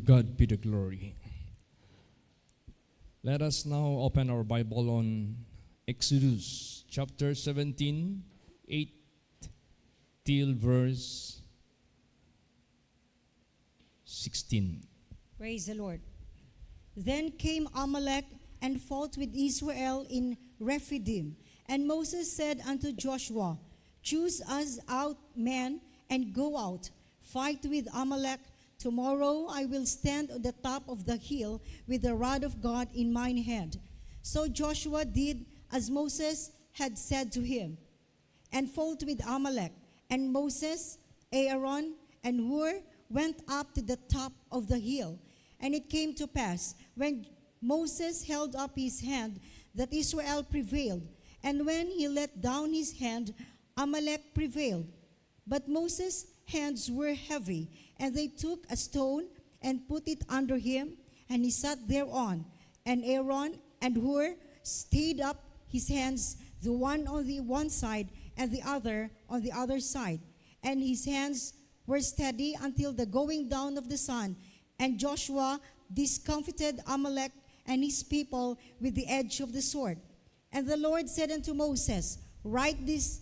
God be the glory. Let us now open our Bible on Exodus chapter 17, 8 till verse 16. Praise the Lord. Then came Amalek and fought with Israel in Rephidim. And Moses said unto Joshua, Choose us out men and go out, fight with Amalek. Tomorrow I will stand on the top of the hill with the rod of God in mine hand. So Joshua did as Moses had said to him, and fought with Amalek. And Moses, Aaron, and Hur went up to the top of the hill. And it came to pass, when Moses held up his hand, that Israel prevailed. And when he let down his hand, Amalek prevailed. But Moses' hands were heavy, and they took a stone and put it under him, and he sat thereon. And Aaron and Hur stayed up his hands, the one on the one side and the other on the other side. And his hands were steady until the going down of the sun. And Joshua discomfited Amalek and his people with the edge of the sword. And the Lord said unto Moses, Write this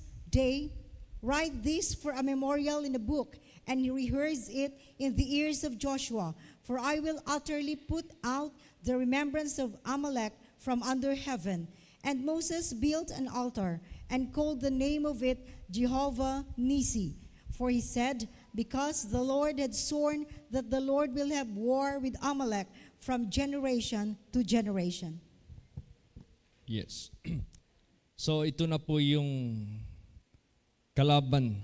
for a memorial in a book, and rehearse it in the ears of Joshua. For I will utterly put out the remembrance of Amalek from under heaven. And Moses built an altar, and called the name of it Jehovah Nissi. For he said, Because the Lord had sworn that the Lord will have war with Amalek from generation to generation. Yes. So ito na po yung kalaban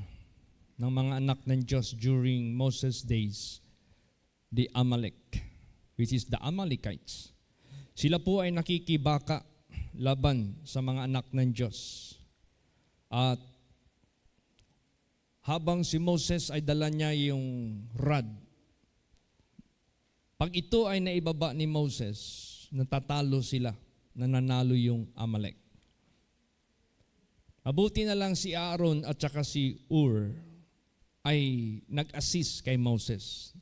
ng mga anak ng Diyos during Moses' days, the Amalek, which is the Amalekites. Sila po ay nakikibaka laban sa mga anak ng Diyos. At habang si Moses ay dala niya yung rod, pag ito ay naibaba ni Moses, natatalo sila, nananalo yung Amalek. Mabuti na lang si Aaron at saka si Hur ay nag-assist kay Moses.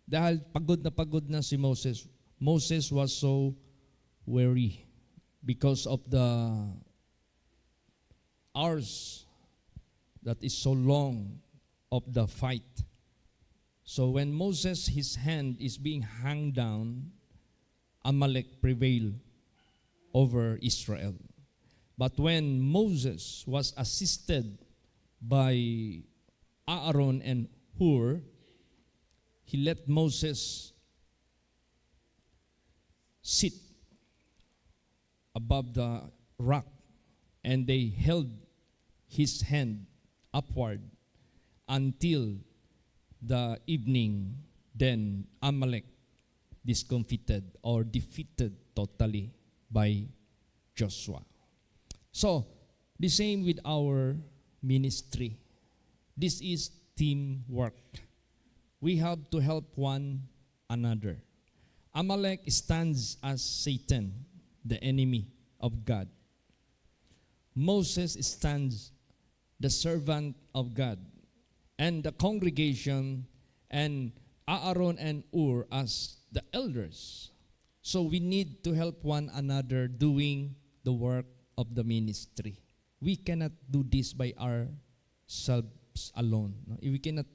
Dahil pagod na si Moses. Moses was so weary because of the hours that is so long of the fight. So when Moses, his hand is being hung down, Amalek prevailed over Israel. But when Moses was assisted by Aaron and Hur, he let Moses sit above the rock, and they held his hand upward until the evening. Then Amalek discomfited or defeated totally by Joshua. So, the same with our ministry. This is teamwork. We have to help one another. Amalek stands as Satan, the enemy of God. Moses stands the servant of God, and the congregation, and Aaron and Hur as the elders. So we need to help one another doing the work of the ministry. We cannot do this by ourselves alone. No? We cannot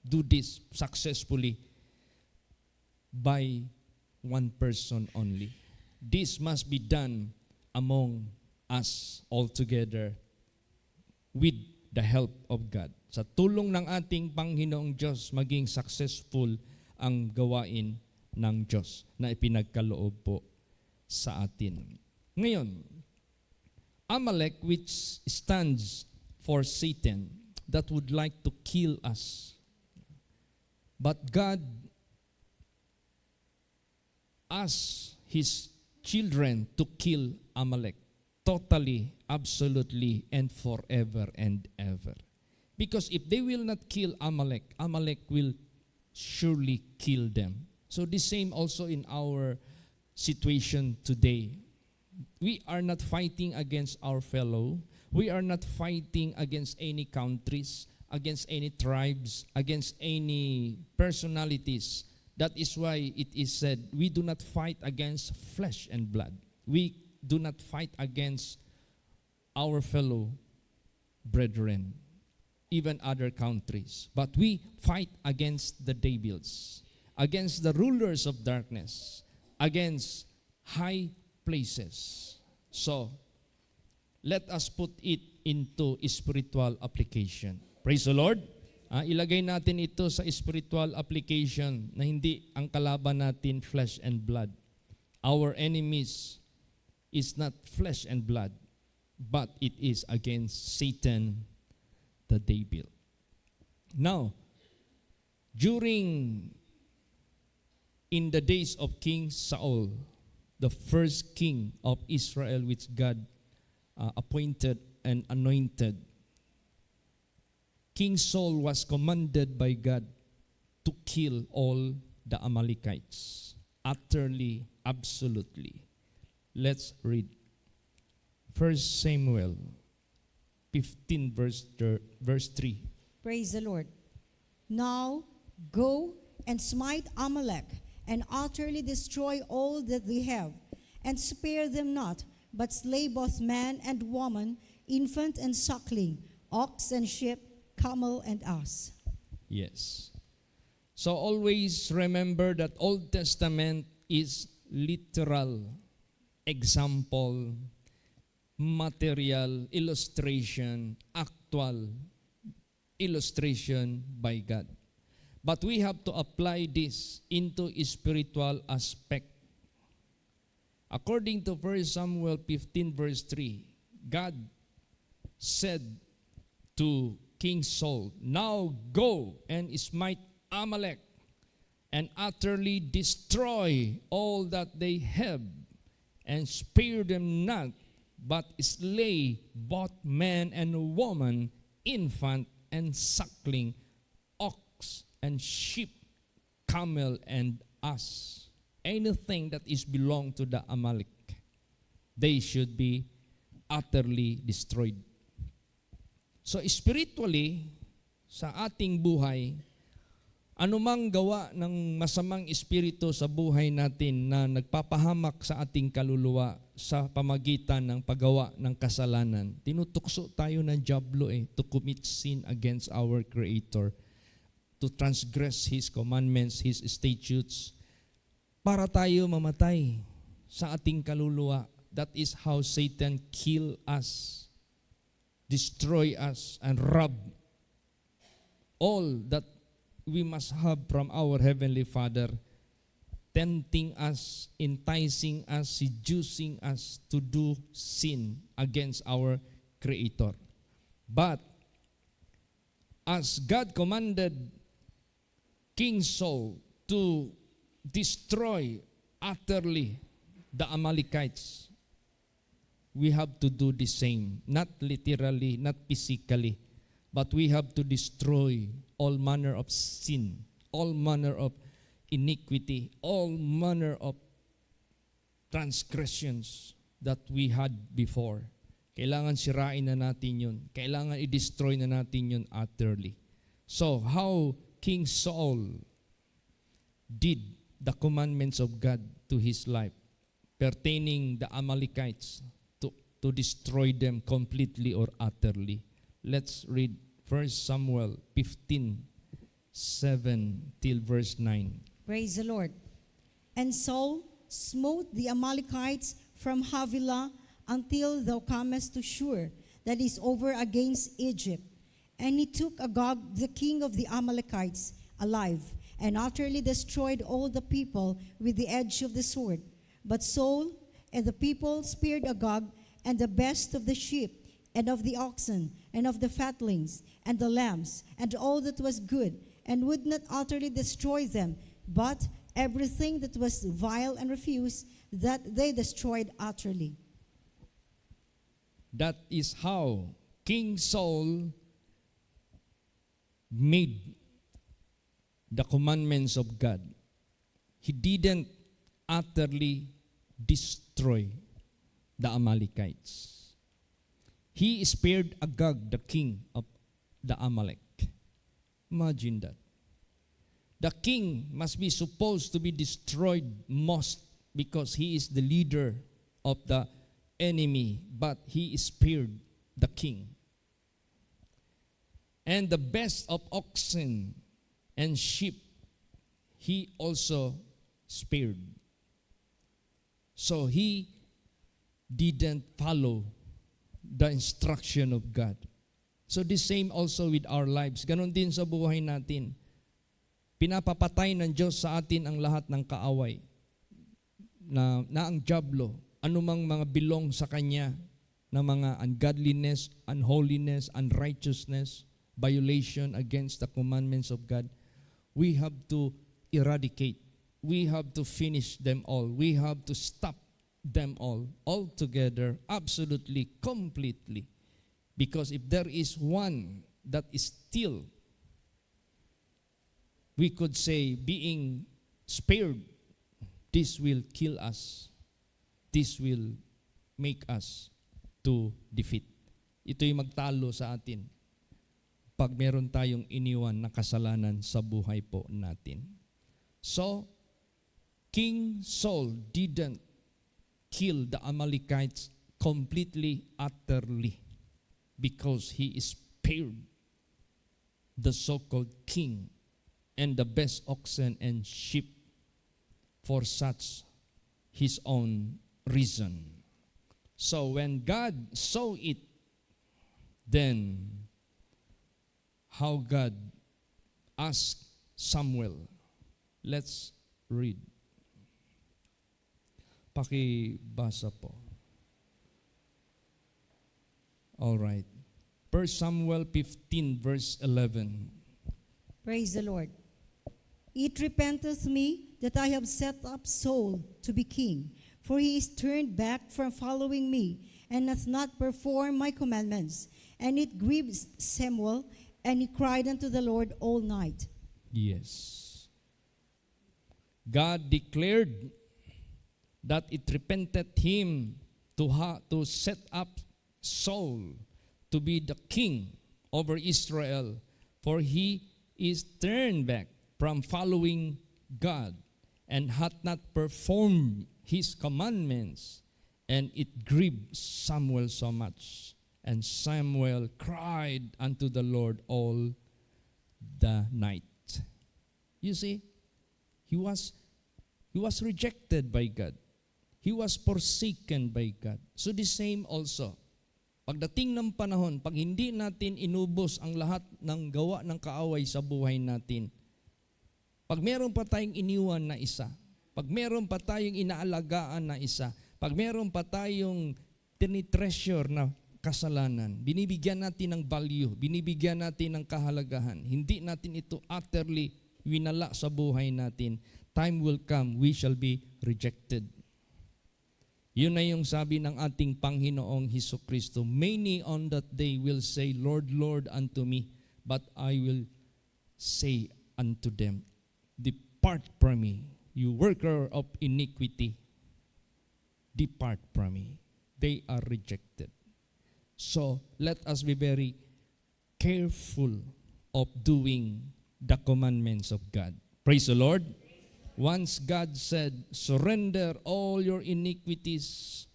do this successfully by one person only. This must be done among us all together with the help of God. Sa tulong ng ating Panginoong Diyos, maging successful ang gawain ng Diyos na ipinagkaloob po sa atin. Ngayon, Amalek, which stands for Satan, that would like to kill us. But God asked His children to kill Amalek totally, absolutely, and forever and ever. Because if they will not kill Amalek, Amalek will surely kill them. So the same also in our situation today. We are not fighting against our fellow. We are not fighting against any countries, against any tribes, against any personalities That is why it is said, we do not fight against flesh and blood. We do not fight against our fellow brethren, even other countries. But we fight against the devils, against the rulers of darkness, against high places. So, let us put it into spiritual application. Praise the Lord. Ilagay natin ito sa spiritual application na hindi ang kalaban natin flesh and blood. Our enemies is not flesh and blood, but it is against Satan, the devil. Now, in the days of King Saul, the first king of Israel which God appointed and anointed, King Saul was commanded by God to kill all the Amalekites, utterly, absolutely. Let's read 1 Samuel 15 verse 3. Praise the Lord. Now go and smite Amalek, and utterly destroy all that they have, and spare them not, but slay both man and woman, infant and suckling, ox and sheep, camel and ass. Yes. So always remember that Old Testament is literal example, material, illustration, actual illustration by God. But we have to apply this into a spiritual aspect. According to 1 Samuel 15 verse 3, God said to King Saul, now go and smite Amalek and utterly destroy all that they have, and spare them not, but slay both man and woman, infant and suckling, ox and sheep, camel and ass. Anything that is belong to the Amalek, they should be utterly destroyed. So spiritually, sa ating buhay, anumang gawa ng masamang espiritu sa buhay natin na nagpapahamak sa ating kaluluwa sa pamagitan ng paggawa ng kasalanan, tinutukso tayo ng dyablo to commit sin against our Creator, to transgress His commandments, His statutes, para tayo mamatay sa ating kaluluwa. That is how Satan kill us, destroy us, and rob all that we must have from our Heavenly Father, tempting us, enticing us, seducing us to do sin against our Creator. But as God commanded King Saul to destroy utterly the Amalekites, we have to do the same. Not literally, not physically, but we have to destroy all manner of sin, all manner of iniquity, all manner of transgressions that we had before. Kailangan sirain na natin yun. Kailangan i-destroy na natin yun utterly. So, how King Saul did the commandments of God to his life pertaining the Amalekites, to destroy them completely or utterly. Let's read 1 Samuel 15:7 till verse 9. Praise the Lord. And Saul smote the Amalekites from Havilah until thou comest to Shur, that is over against Egypt. And he took Agag, the king of the Amalekites, alive, and utterly destroyed all the people with the edge of the sword. But Saul and the people spared Agag, and the best of the sheep, and of the oxen, and of the fatlings, and the lambs, and all that was good, and would not utterly destroy them, but everything that was vile and refuse, that they destroyed utterly. That is how King Saul made the commandments of God. He didn't utterly destroy the Amalekites. He spared Agag, the king of the Amalek. Imagine that. The king must be supposed to be destroyed most because he is the leader of the enemy, but he spared the king. And the best of oxen and sheep he also spared. So he didn't follow the instruction of God. So the same also with our lives. Ganon din sa buhay natin. Pinapapatay ng Diyos sa atin ang lahat ng kaaway na ang dyablo, anumang mga bilong sa Kanya na mga ungodliness, unholiness, unrighteousness, violation against the commandments of God, we have to eradicate. We have to finish them all. We have to stop them all together, absolutely, completely. Because if there is one that is still, we could say, being spared, this will kill us. This will make us to defeat. Ito'y magtalo sa atin pag meron tayong iniwan na kasalanan sa buhay po natin. So, King Saul didn't kill the Amalekites completely, utterly, because he spared the so-called king and the best oxen and sheep for such his own reason. So when God saw it, then how God asked Samuel. Let's read. Pakibasa po. All right. 1 Samuel 15 verse 11. Praise the Lord. It repenteth me that I have set up Saul to be king, for he is turned back from following me, and hath not performed my commandments. And it grieved Samuel, and he cried unto the Lord all night. Yes. God declared that it repented him to set up Saul to be the king over Israel, for he is turned back from following God and hath not performed his commandments. And it grieved Samuel so much. And Samuel cried unto the Lord all the night. You see, he was rejected by God. He was forsaken by God. So the same also. Pagdating ng panahon, pag hindi natin inubos ang lahat ng gawa ng kaaway sa buhay natin, pag meron pa tayong iniwan na isa, pag meron pa tayong inaalagaan na isa, pag meron pa tayong tinitreasure na kasalanan, binibigyan natin ng value, binibigyan natin ng kahalagahan, hindi natin ito utterly winala sa buhay natin, time will come, we shall be rejected. Yun na yung sabi ng ating Panginoong Hesukristo. Many on that day will say, Lord, Lord unto me, but I will say unto them, depart from me, you worker of iniquity. Depart from me. They are rejected. So, let us be very careful of doing the commandments of God. Praise the Lord. Once God said, surrender all your iniquities,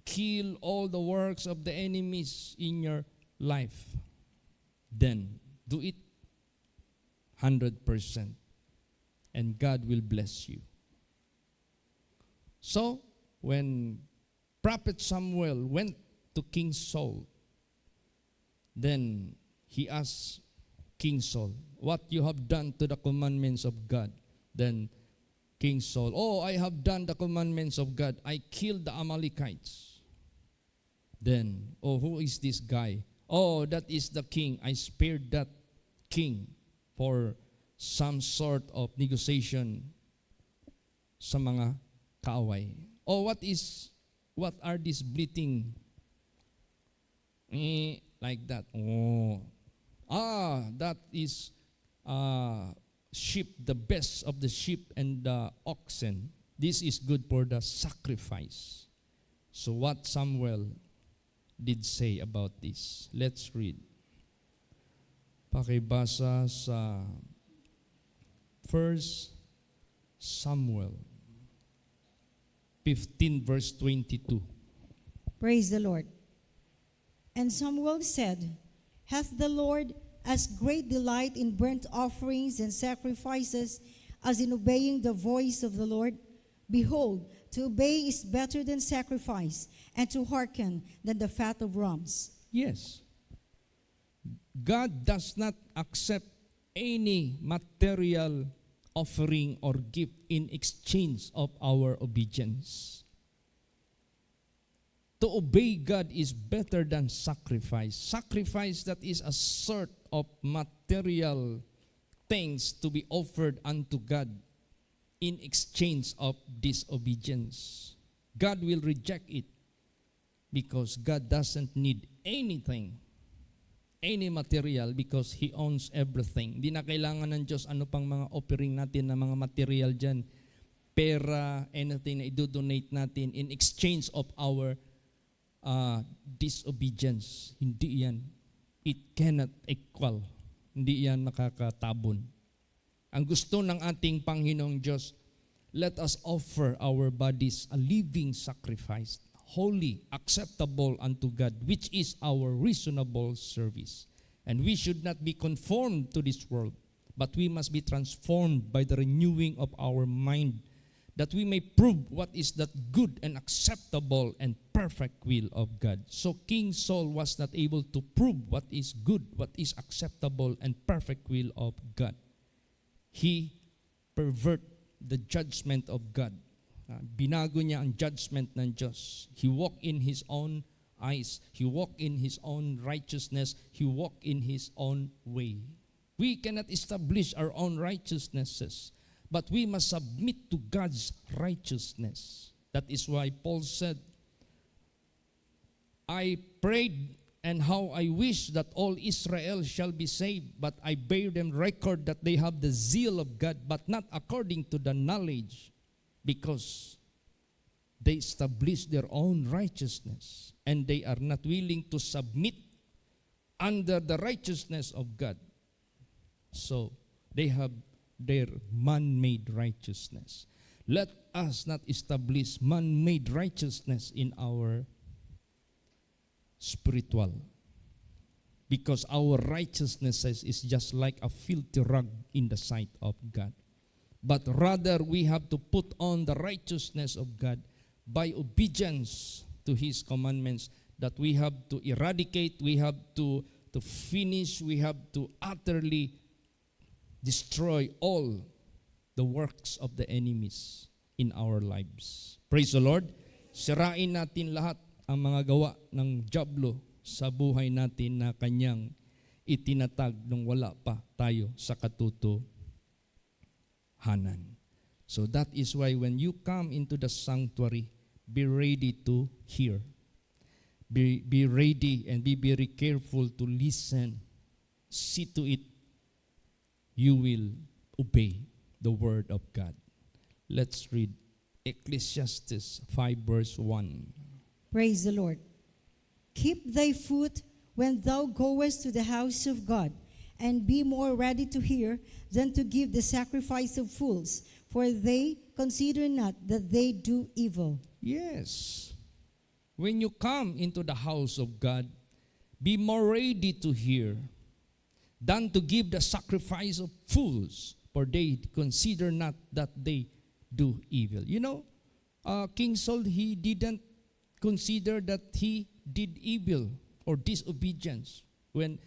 kill all the works of the enemies in your life, then do it 100%, and God will bless you. So, when Prophet Samuel went to King Saul, then he asked King Saul, what you have done to the commandments of God? Then King Saul, I have done the commandments of God. I killed the Amalekites. Then, who is this guy? That is the king. I spared that king for some sort of negotiation sa mga kaaway. What are these bleating? Like that. That is sheep, the best of the sheep and the oxen. This is good for the sacrifice. So what Samuel did say about this? Let's read. Pakibasa sa First Samuel 15 verse 22. Praise the Lord. And Samuel said, Hath the Lord as great delight in burnt offerings and sacrifices as in obeying the voice of the Lord? Behold, to obey is better than sacrifice, and to hearken than the fat of rams. Yes. God does not accept any material offering or gift in exchange of our obedience. To obey God is better than sacrifice. Sacrifice, that is a sort of material things to be offered unto God in exchange of disobedience. God will reject it because God doesn't need anything, any material, because He owns everything. Di na kailangan ng Diyos ano pang mga offering natin na mga material dyan, pera, anything na i-donate natin in exchange of our disobedience. Hindi yan. It cannot equal. Hindi yan makakatabon. Ang gusto ng ating Panginoong Diyos, let us offer our bodies a living sacrifice, holy, acceptable unto God, which is our reasonable service. And we should not be conformed to this world, but we must be transformed by the renewing of our mind, that we may prove what is that good and acceptable and perfect will of God. So King Saul was not able to prove what is good, what is acceptable and perfect will of God. He pervert the judgment of God. Binago niya ang judgment ng Diyos. He walked in his own eyes. He walked in his own righteousness. He walked in his own way. We cannot establish our own righteousnesses, but we must submit to God's righteousness. That is why Paul said, I prayed, and how I wish that all Israel shall be saved, but I bear them record that they have the zeal of God, but not according to the knowledge, because they establish their own righteousness, and they are not willing to submit under the righteousness of God. So they have their man-made righteousness. Let us not establish man-made righteousness in our spiritual, because our righteousness is just like a filthy rag in the sight of God. But rather we have to put on the righteousness of God by obedience to His commandments, that we have to eradicate, we have to finish, we have to utterly destroy all the works of the enemies in our lives. Praise the Lord. Sirain natin lahat ang mga gawa ng dyablo sa buhay natin na kanyang itinatag nung wala pa tayo sa katotohanan. So that is why when you come into the sanctuary, be ready to hear. Be ready and be very careful to listen. See to it, you will obey the word of God. Let's read Ecclesiastes 5 verse 1. Praise the Lord. Keep thy foot when thou goest to the house of God, and be more ready to hear than to give the sacrifice of fools, for they consider not that they do evil. Yes. When you come into the house of God, be more ready to hear than to give the sacrifice of fools, for they consider not that they do evil. You know, King Saul, he didn't consider that he did evil or disobedience. When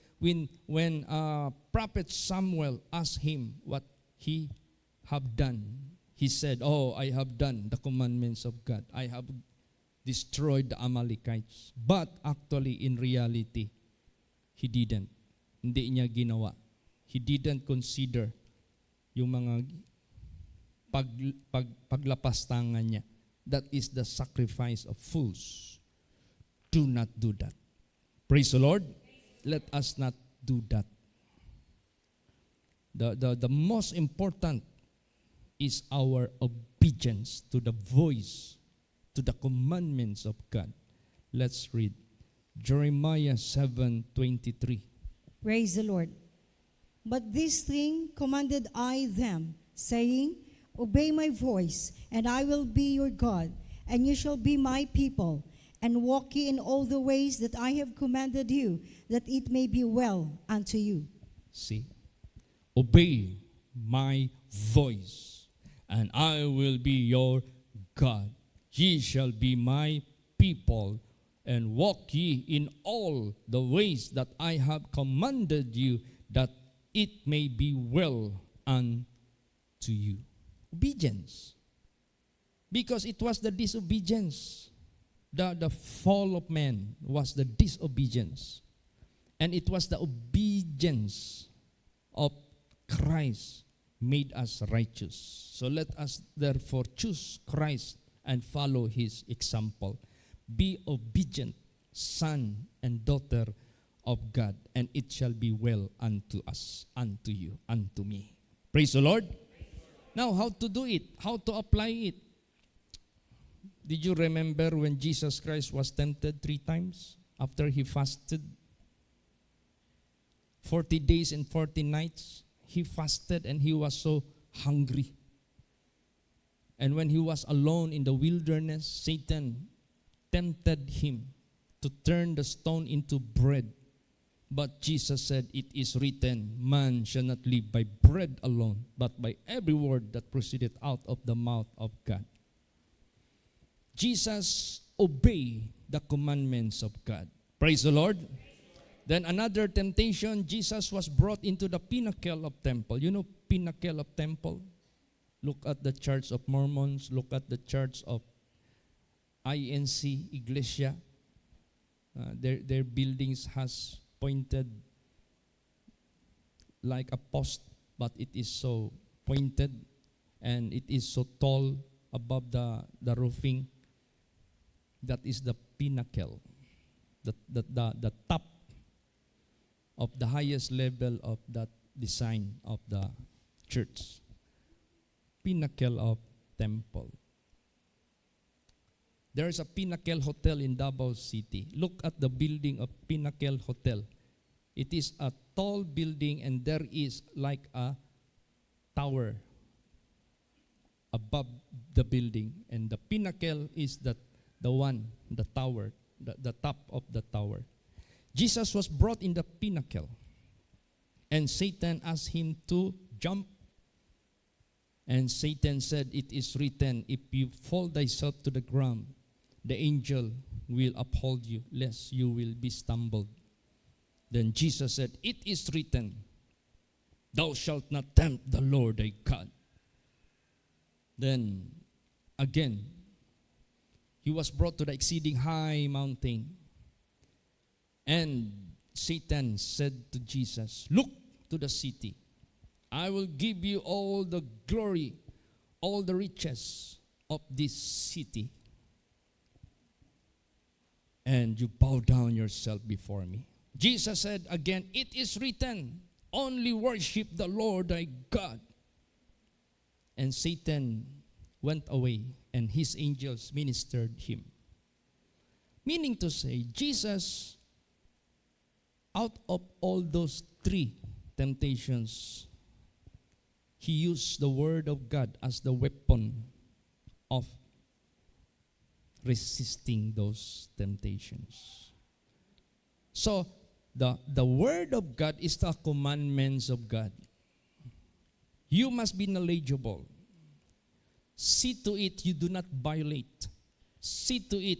Prophet Samuel asked him what he have done, he said, "Oh, I have done the commandments of God. I have destroyed the Amalekites." But actually, in reality, he didn't. Hindi niya ginawa. He didn't consider yung mga paglapastangan niya. That is the sacrifice of fools. Do not do that. Praise the Lord. Let us not do that. The most important is our obedience to the voice, to the commandments of God. Let's read Jeremiah 7:23. Praise the Lord. But this thing commanded I them, saying, Obey my voice, and I will be your God, and you shall be my people, and walk ye in all the ways that I have commanded you, that it may be well unto you. See? Obey my voice, and I will be your God. Ye shall be my people, and walk ye in all the ways that I have commanded you, that it may be well unto you. Obedience. Because it was the disobedience. The fall of man was the disobedience. And it was the obedience of Christ made us righteous. So let us therefore choose Christ and follow his example. Be obedient, son and daughter of God, and it shall be well unto us, unto you, unto me. Praise the Lord. Now, how to do it? How to apply it? Did you remember when Jesus Christ was tempted 3 times after he fasted? 40 days and 40 nights. He fasted and he was so hungry. And when he was alone in the wilderness, Satan tempted him to turn the stone into bread. But Jesus said, it is written, man shall not live by bread alone, but by every word that proceedeth out of the mouth of God. Jesus obeyed the commandments of God. Praise the Lord. Then another temptation, Jesus was brought into the pinnacle of temple. You know pinnacle of temple? Look at the Church of Mormons. Look at the Church of INC, Iglesia. Their buildings has pointed like a post, but it is so pointed and it is so tall above the roofing. That is the pinnacle, the top of the highest level of that design of the church. Pinnacle of temple. There is a Pinnacle Hotel in Davao City. Look at the building of Pinnacle Hotel. It is a tall building and there is like a tower above the building. And the pinnacle is the tower, the top of the tower. Jesus was brought in the pinnacle. And Satan asked him to jump. And Satan said, it is written, if you fall thyself to the ground, the angel will uphold you, lest you will be stumbled. Then Jesus said, it is written, thou shalt not tempt the Lord thy God. Then again, he was brought to the exceeding high mountain. And Satan said to Jesus, look to the city. I will give you all the glory, all the riches of this city. And you bow down yourself before me. Jesus said again, it is written, only worship the Lord thy God. And Satan went away, and his angels ministered him. Meaning to say, Jesus, out of all those 3 temptations, he used the word of God as the weapon of resisting those temptations. So, the word of God is the commandments of God. You must be knowledgeable. See to it you do not violate. See to it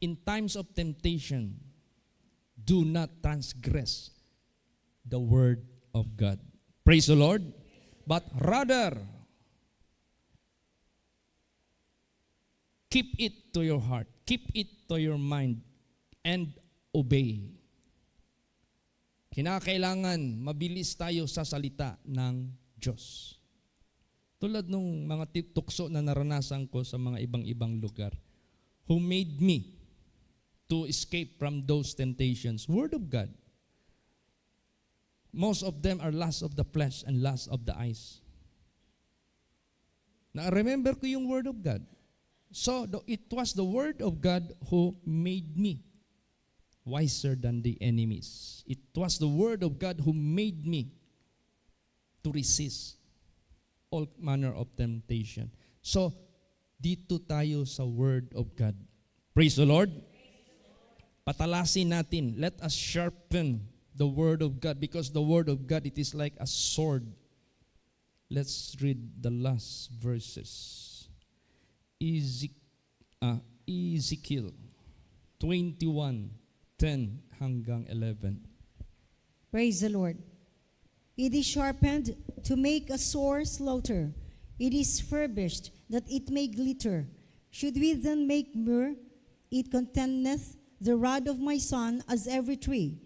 in times of temptation, do not transgress the word of God. Praise the Lord. But rather, keep it to your heart, keep it to your mind, and obey. Kinakailangan mabilis tayo sa salita ng Diyos. Tulad nung mga tukso na naranasan ko sa mga ibang-ibang lugar, who made me to escape from those temptations? Word of God. Most of them are lust of the flesh and lust of the eyes. Na-remember ko yung Word of God. So, it was the Word of God who made me wiser than the enemies. It was the Word of God who made me to resist. all manner of temptation. So, dito tayo sa Word of God. Praise the Lord. Patalasin natin. Let us sharpen the Word of God because the Word of God, it is like a sword. Let's read the last verses. Ezekiel 21:10 hanggang 11. Praise the Lord. It is sharpened to make a sore slaughter. It is furbished that it may glitter. Should we then make myrrh? It containeth the rod of my son as every tree.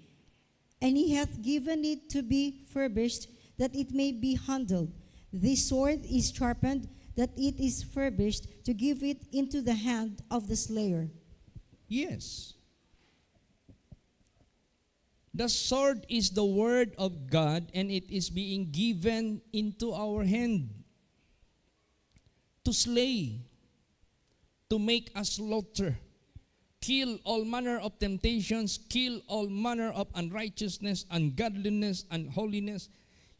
And he hath given it to be furbished that it may be handled. This sword is sharpened that it is furbished to give it into the hand of the slayer. Yes. The sword is the word of God and it is being given into our hand to slay, to make a slaughter, kill all manner of temptations, kill all manner of unrighteousness, ungodliness, unholiness,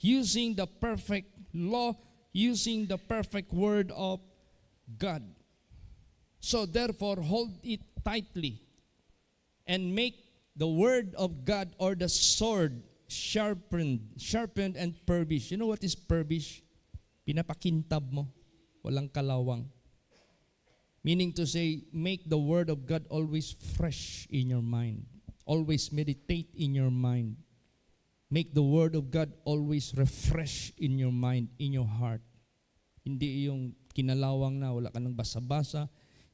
using the perfect law, using the perfect word of God. So therefore, hold it tightly and make the word of God or the sword sharpened and purbish. You know what is purbish? Pinapakintab mo, walang kalawang. Meaning to say, make the word of God always fresh in your mind. Always meditate in your mind. Make the word of God always refresh in your mind, in your heart. Hindi yung kinalawang na, wala ka nang basa-basa,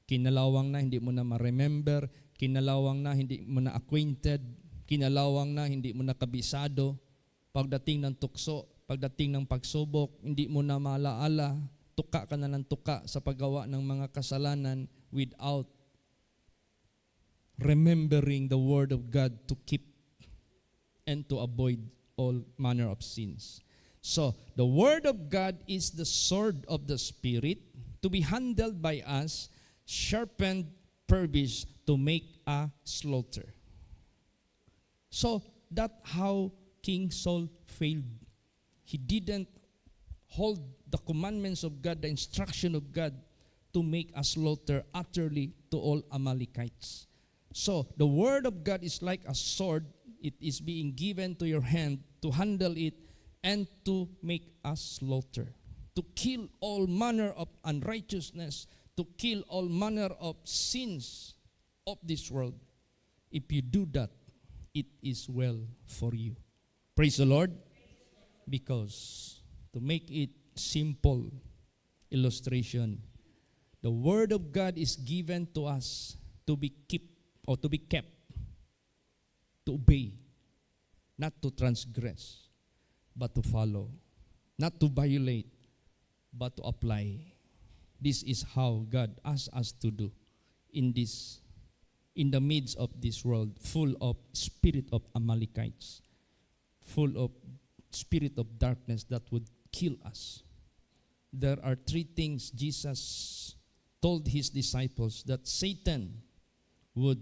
kinalawang na, hindi mo na ma-remember, kinalawang na, hindi mo na acquainted, kinalawang na, hindi mo na kabisado, pagdating ng tukso, pagdating ng pagsubok, hindi mo na maalaala, tuka ka na ng tuka sa paggawa ng mga kasalanan without remembering the word of God to keep and to avoid all manner of sins. So, the word of God is the sword of the Spirit to be handled by us, sharpened, purpose to make a slaughter. So, that's how King Saul failed. He didn't hold the commandments of God, the instruction of God to make a slaughter utterly to all Amalekites. So, the word of God is like a sword. It is being given to your hand to handle it and to make a slaughter, to kill all manner of unrighteousness, to kill all manner of sins of this world. If you do that, it is well for you. Praise the Lord. Because to make it simple illustration, the word of God is given to us to be kept, to obey, not to transgress, but to follow, not to violate, but to apply. This is how God asks us to do in the midst of this world, full of spirit of Amalekites, full of spirit of darkness that would kill us. There are three things Jesus told his disciples that Satan would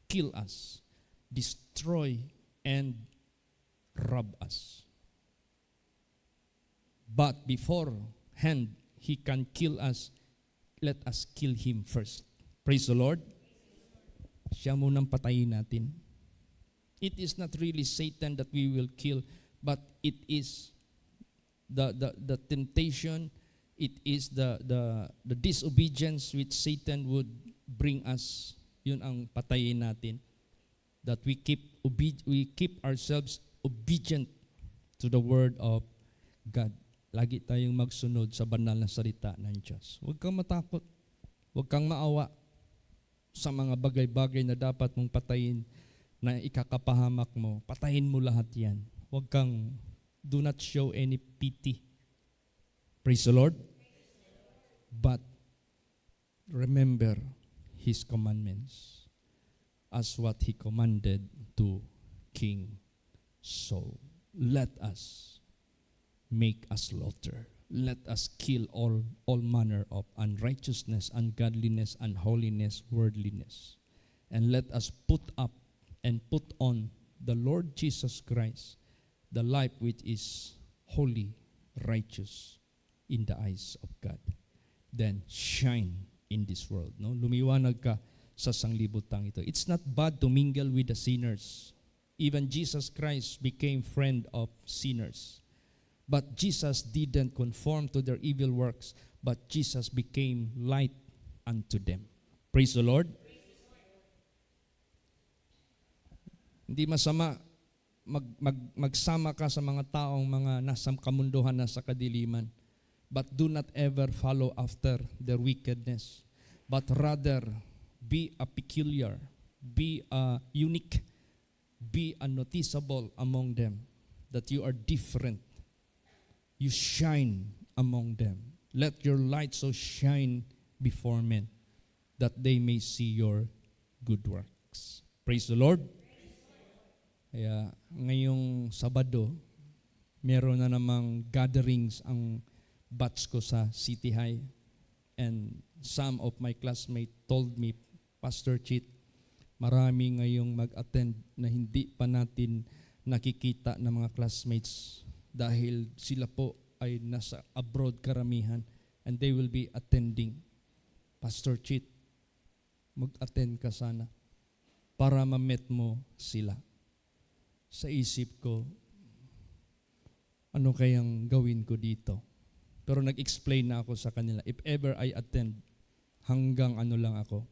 kill us, destroy, and rob us. But beforehand, he can kill us. Let us kill him first. Praise the Lord. Siya munang patayin natin. It is not really Satan that we will kill, but it is the temptation, it is the disobedience which Satan would bring us. Yun ang patayin natin. That we keep ourselves obedient to the word of God. Lagi tayong magsunod sa banal na salita ng Diyos. Huwag kang matakot. Huwag kang maawa sa mga bagay-bagay na dapat mong patayin na ikakapahamak mo. Patayin mo lahat yan. Do not show any pity. Praise the Lord. But remember His commandments as what He commanded to King Saul. Let us make a slaughter. Let us kill all manner of unrighteousness, ungodliness, unholiness, worldliness. And let us put up and put on the Lord Jesus Christ, the life which is holy, righteous, in the eyes of God. Then shine in this world. No? Lumiwanag ka sa sanglibutang ito. It's not bad to mingle with the sinners. Even Jesus Christ became friend of sinners. But Jesus didn't conform to their evil works, but Jesus became light unto them. Praise the Lord. Hindi masama magsama ka sa mga taong mga nasa kamunduhan, nasa kadiliman. But do not ever follow after their wickedness. But rather, be a peculiar, be a unique, be a noticeable among them. That you are different. You shine among them. Let your light so shine before men, that they may see your good works. Praise the Lord. Kaya ngayong Sabado, meron na namang gatherings ang batch ko sa City High. And some of my classmates told me, Pastor Chit, marami ngayong mag-attend na hindi pa natin nakikita ng mga classmates dahil sila po ay nasa abroad karamihan and they will be attending. Pastor Chit, mag-attend ka sana para ma-meet mo sila. Sa isip ko, ano kayang gawin ko dito? Pero nag-explain na ako sa kanila, if ever I attend, hanggang ano lang ako.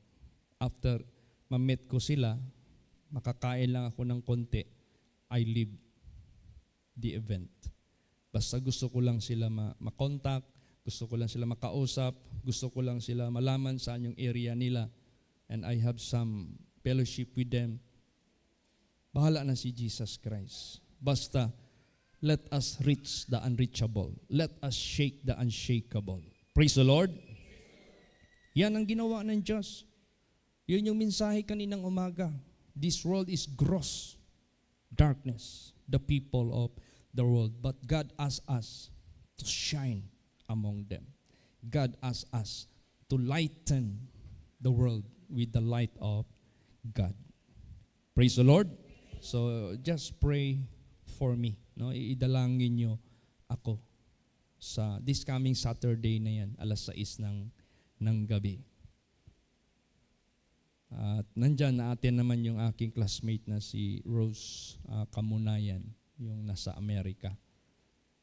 After ma-meet ko sila, makakain lang ako ng konti, I leave the event. Basta gusto ko lang sila ma-contact, gusto ko lang sila makausap, gusto ko lang sila malaman saan yung area nila, and I have some fellowship with them. Bahala na si Jesus Christ. Basta, let us reach the unreachable. Let us shake the unshakable. Praise the Lord. Yan ang ginawa ng Diyos. Yun yung mensahe kaninang umaga. This world is gross darkness, the people of the world. But God asks us to shine among them. God asks us to lighten the world with the light of God. Praise the Lord. So just pray for me. No? Idalangin nyo ako sa this coming Saturday na yan, 6:00 ng gabi. At nandyan na atin naman yung aking classmate na si Rose Kamunayan, yung nasa Amerika.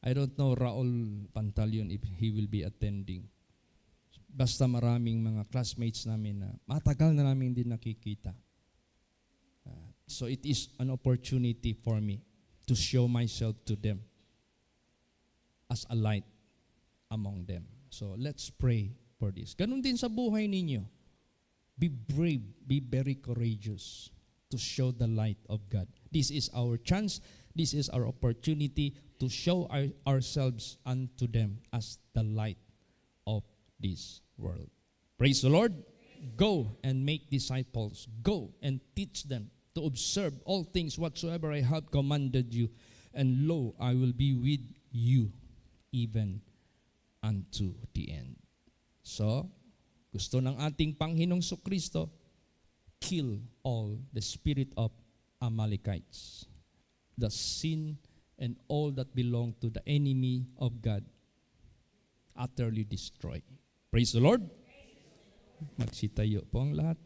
I don't know Raul Pantalion if he will be attending. Basta maraming mga classmates namin na matagal na namin din nakikita. So it is an opportunity for me to show myself to them as a light among them. So let's pray for this. Ganun din sa buhay ninyo. Be brave, be very courageous to show the light of God. This is our chance, this is our opportunity to show ourselves unto them as the light of this world. Praise the Lord. Go and make disciples. Go and teach them to observe all things whatsoever I have commanded you. And lo, I will be with you even unto the end. So, gusto ng ating Panginoong Kristo, kill all the spirit of Amalekites, the sin and all that belong to the enemy of God, utterly destroy. Praise the Lord. Magsitayo po ang lahat.